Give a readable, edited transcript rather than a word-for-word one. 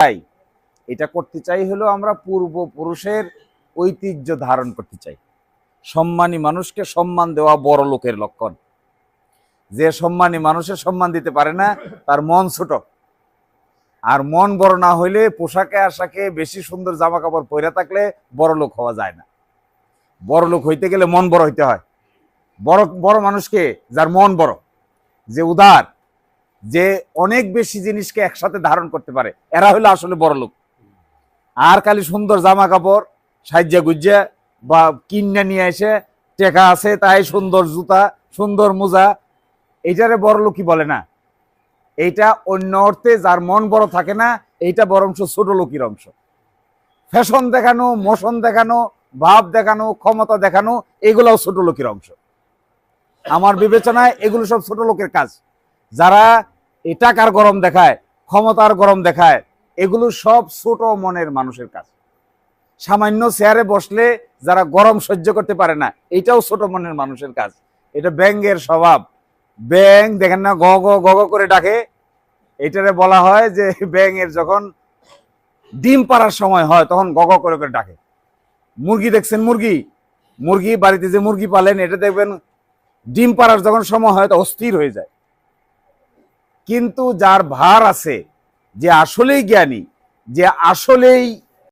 চাই, এটা করতে চাই হলো আমরা পূর্বপুরুষের ঐতিহ্য ধারণ করতে চাই। সম্মানী মানুষকে সম্মান দেওয়া বড় লোকের লক্ষণ। যে সম্মানী মানুষের সম্মান দিতে পারে না তার মন ছোট। আর মন বড় না হইলে পোশাকে আশাকে বেশি সুন্দর জামা কাপড় পরে থাকলে বড় লোক হওয়া যায় না। বড় লোক হইতে গেলে মন বড় হইতে হয়। বড় বড় মানুষকে যার মন বড়, যে উদার, যে অনেক বেশি জিনিসকে একসাথে ধারণ করতে পারে, এরা হলো আসলে বড় লোক। আর খালি সুন্দর জামা কাপড় সাজ্জা গুজ্জা বা কিনে নিয়ে এসে টেকা আছে তাই সুন্দর জুতা সুন্দর মোজা, এইটারে বড় লোকই বলে না। এইটা অন্য অর্থে যার মন বড় থাকে না, এইটা বরং ছোট লোকের অংশ। ফ্যাশন দেখানো, মোশন দেখানো, ভাব দেখানো, ক্ষমতা দেখানো, এগুলোও ছোট লোকের অংশ। আমার বিবেচনায় এগুলো সব ছোট লোকের কাজ। যারা এই টাকার গরম দেখায়, ক্ষমতার গরম দেখায়, এগুলো সব ছোট মনের মানুষের কাজ। সামান্য চেয়ারে বসলে যারা গরম সহ্য করতে পারে না, এটাও ছোট মনের মানুষের কাজ। এটা ব্যাঙের স্বভাব। ব্যাঙ দেখেন না, গ গ গ গ করে ডাকে। এটারে বলা হয় যে ব্যাঙের যখন ডিম পাড়ার সময় হয় তখন গ গ করে করে ডাকে। মুরগি দেখছেন, মুরগি বাড়িতে যে মুরগি পালেন, এটা দেখবেন ডিম পাড়ার যখন সময় হয় তো অস্থির হয়ে যায়। কিন্তু যার ভার আছে, যে আসলেই জ্ঞানী, যে আসলেই